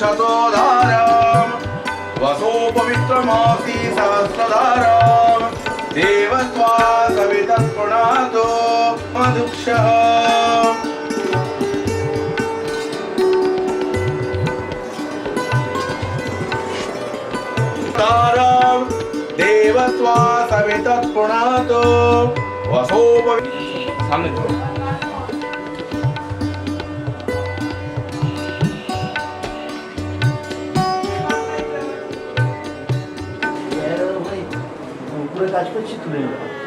शतोधारम् वसो पवित्रमासी सहस्रधारम् देवत्वा सवितत्पुनातो मधुक्षः तारम् देवत्वा सवितत्पुनातो वसो सामने दो কাজ করছি তুলে নেব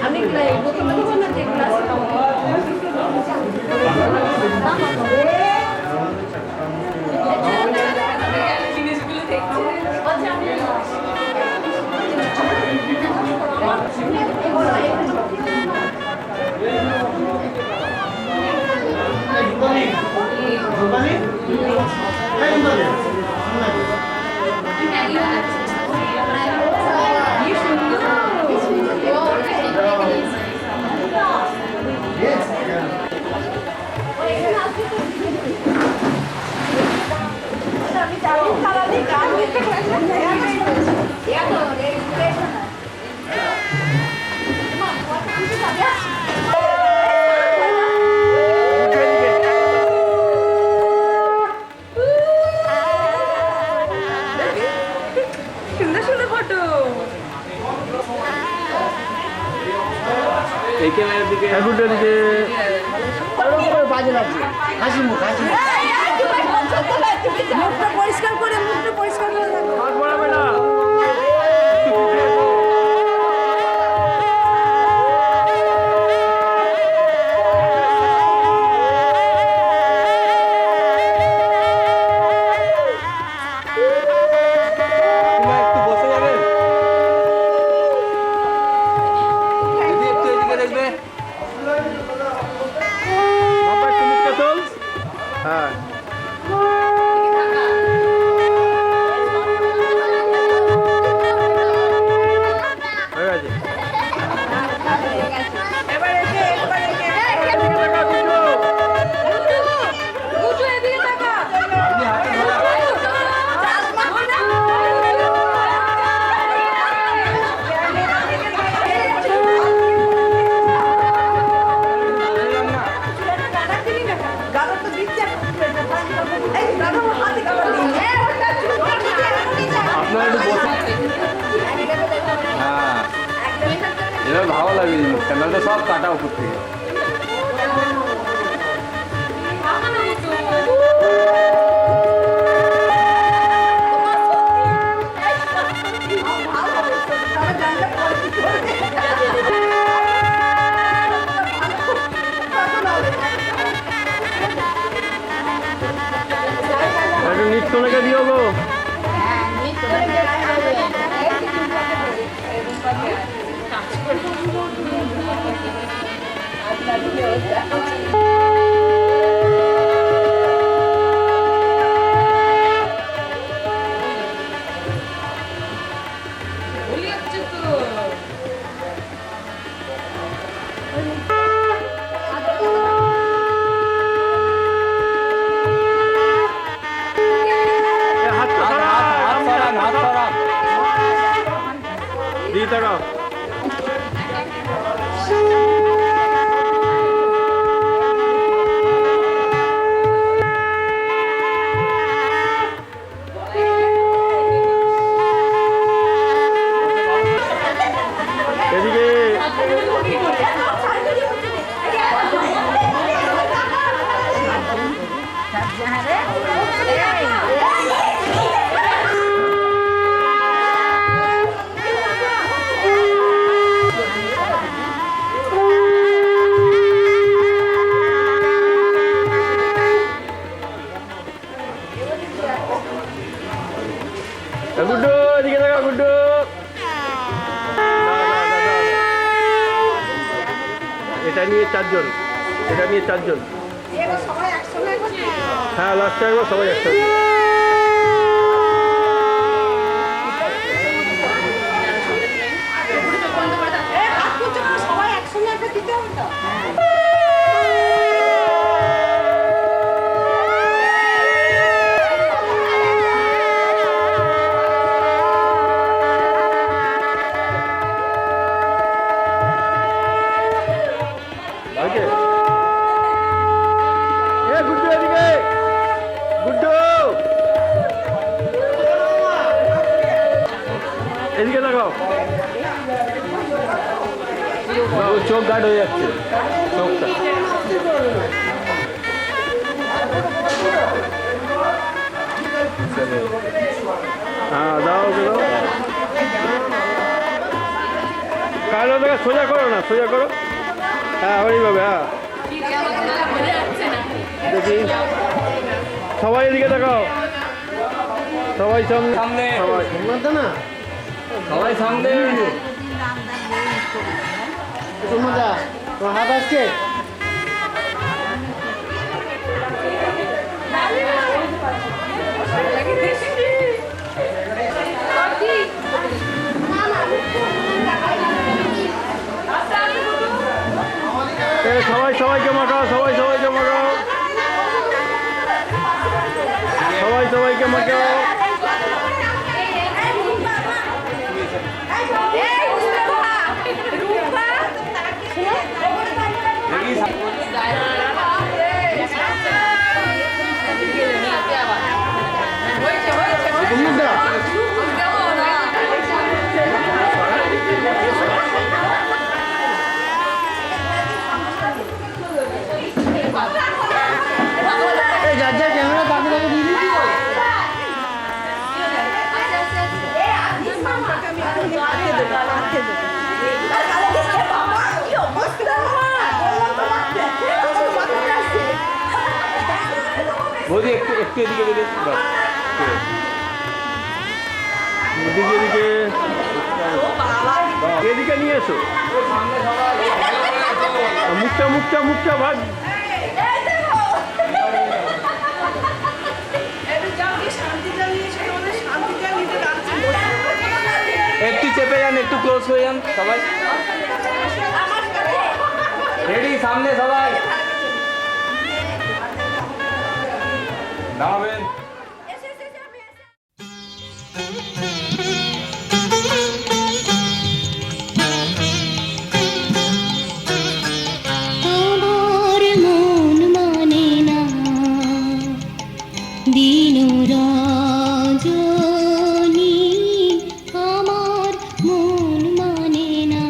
আমি নতুন নতুন না যে ক্লাস জিনিসগুলো দেখছি একটু এবার ভালো লাগে জিনিসটা, নাহলে তো সব কাটা উপর থেকে। একটু নৃত্য লেগে দিও গো। দিয়ে তাকাও। এদিকে গুড্ডু, এদিকে দেখো গুড্ডু। এটা নিয়ে 4 জন, এটা নিয়ে 4 জন। হ্যাঁ লাস্টে একবার সবাই একসাথে। ওকে এ গুড্ডু, এদিকে গুড্ডু, এদিকে দেখাও। চোখ গাঢ় হয়ে যাচ্ছে, চোখটা। হ্যাঁ দাও ওকে দাও। কালো দেখা সোজা করো না, সোজা করো। হ্যাঁ ওইভাবে। হ্যাঁ দেখি সবাই এদিকে দেখাও, সবাই সামনে সামনে, না সবাই সামনে। তোমার হাত আসছে। সবাই সবাইকে মাখাও, সবাই সবাইকে মাখাও, সবাই সবাইকে মাখাও। বৌদি একটু একটু এদিকে দিলে এদিকে এদিকে এদিকে নিয়ে এসো। মুখটা মুখটা মুখটা ভাগ। একটু চেপে যান, একটু ক্লোজ হয়ে যান সবাই। রেডি, সামনে সবাই দাঁড়াবেন। আমার মন মানে না দিন রজনী, আমার মন মানে না।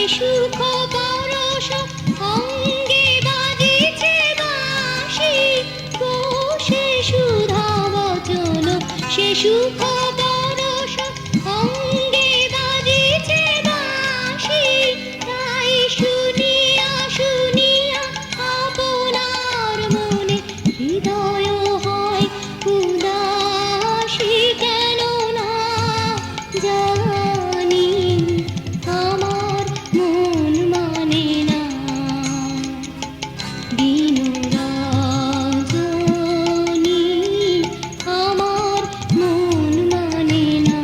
সুখ পরশ অঙ্গে বাজিছে বাঁশি গো সে সুধা বচন সে সুখ পরশ অঙ্গে বাজিছে বাঁশি তাই শুনিয়া শুনিয়া আপনার মনে হৃদয় হয় উদাসী কেন না জানি আমার মন মানে না দিন রজনী আমার মন মানে না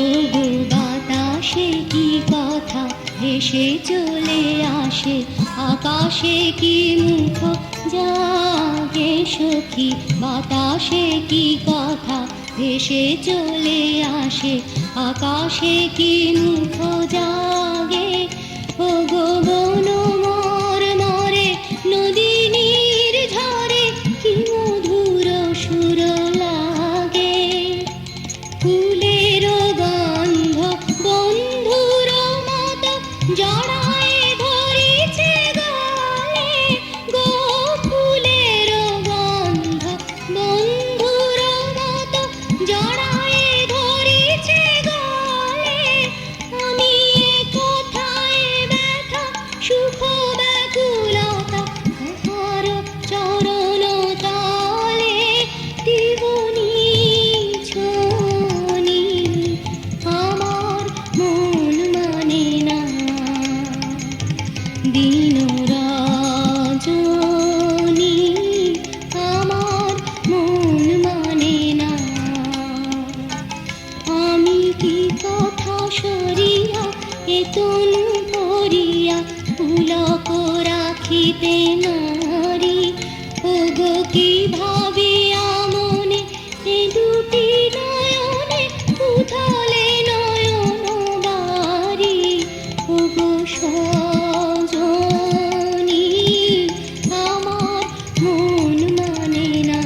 ওগো বাতাসে কি কথা ভেসে চলে আসে আকাশে কি মুখ জাগে সখী বাতাসে কি কথা ভেসে চলে আসে আকাশে কি মুখ জাগে ওগো বন মর মরে নদী নীর ঝরে কি মধুর সুর লাগে ফুলের গন্ধ বন্ধুর মত জড়ায় ধরিছে গলে গো ফুলের গন্ধ বন্ধুর মত জড়ায় ধরিছে গলে আমি কোথায় ব্যথা সুখ ব্যাকুলতা তাহার চরণ তলে দিবনি ছনি আমার মন মানে না দিন রজনী আমার মন মানে না আমি কি কথা সরিয়া এ তনু ভরিয়া পুলক রাখিতে নারী ওগো কি ভাবিয়া মনে এ দুটি নয়নে উথালে নয়ন বারি ওগো সজনী আমার মন মানে না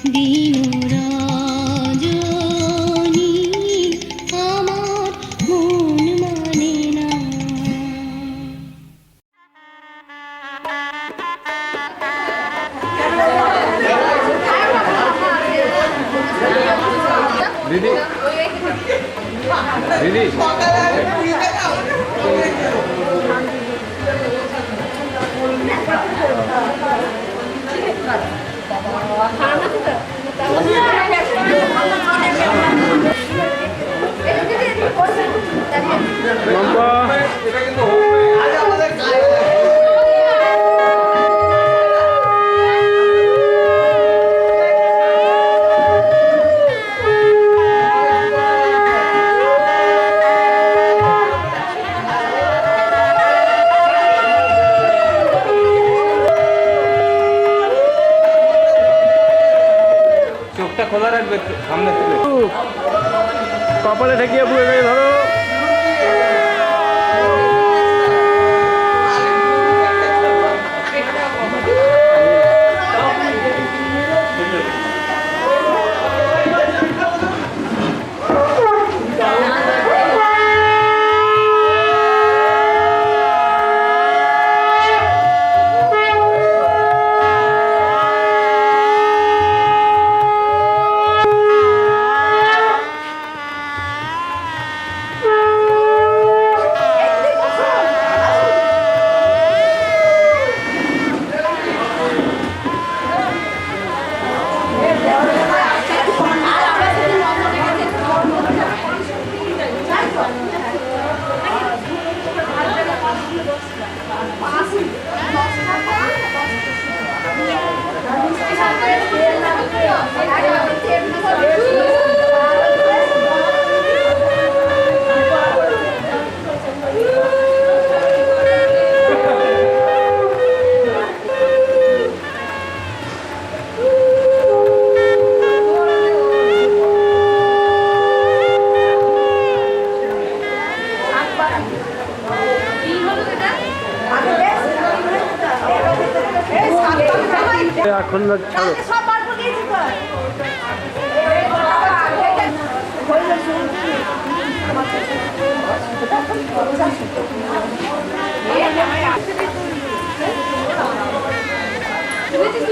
দিন রজনী আমার মন মানে না দিদি দিদি চোখটা খোলা রাখবে সামনে থেকে কপালে ঠেকিয়ে বুয়ে গাড়ি ধরো এখন না ছাড়ো। সব বার করে দিয়েছি তো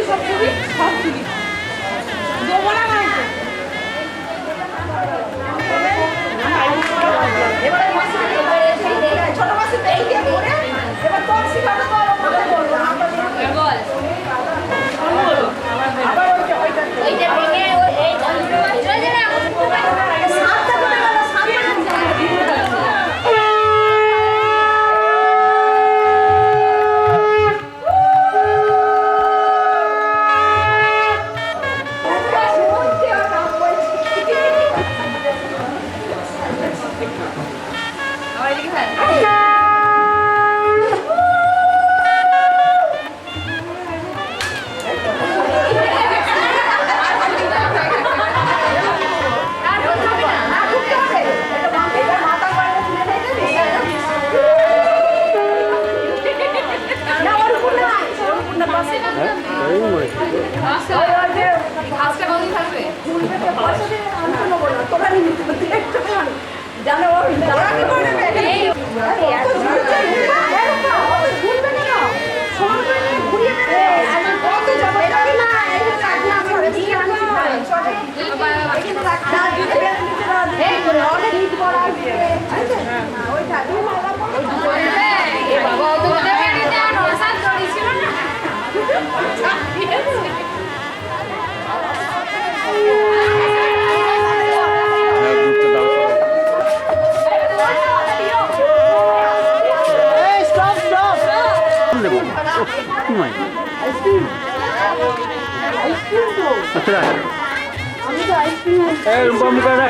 সব ছবি সব ছবি দেবো না এবারে ছোট মাসি পেয়ে গিয়ে পড়ে এবার তোর শিখাতে তো বল আবার ওইটা ভেঙে এই চলে না সাতটা করে গেল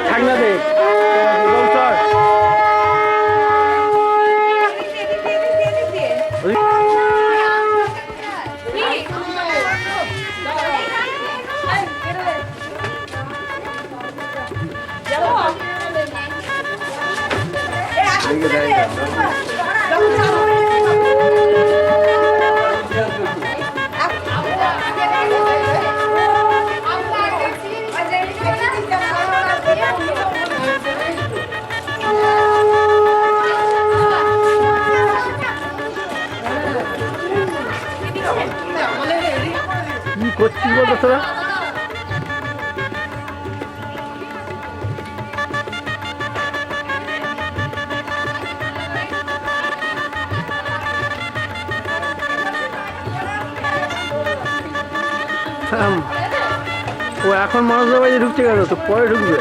ঠান্ডা দে কি করছিস বলতো তোরা? ও এখন মানুষের বাড়ি ঢুকছে কেন? তো পরে ঢুকবে।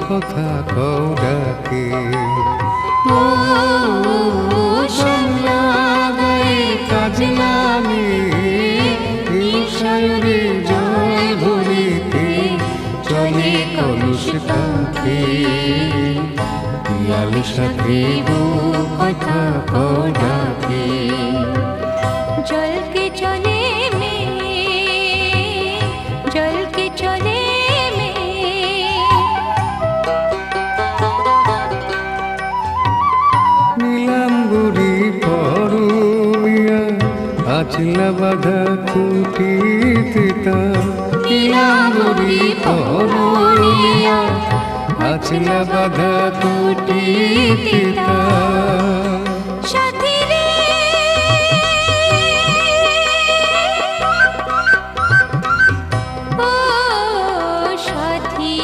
কথা কও ডাকে কাজ নামে সায়রে জল ভরিতে চলে কলস কাকে পিয়াল সাথে কথা কও ডাকে জলকে চলে মে জলকে চলে আচলা বাধা কুটিতে নীলাম্বরী পরনিয়া আচলা বাধা কুটিতে সাথী রে ও সাথী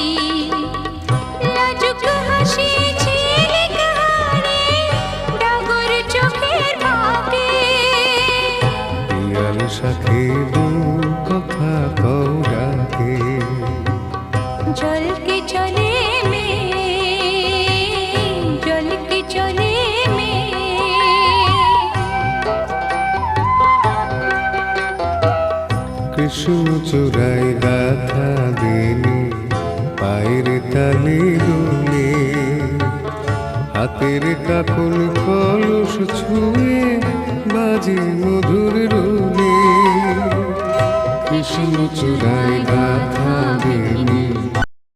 লাজুক হাসি ঝিলিক হারে ডাগর চোখের ভাগে পিয়াল সাথে কথা কও ডাকে জলকে চলে মে কৃষ্ণ চূড়ায় গাথা বেনি পায়ের তালে দোলে হাতের কাকন কলস ছুঁয়ে বাজে মধুর রোলে কৃষ্ণ চূড়ায় গাথা বেনি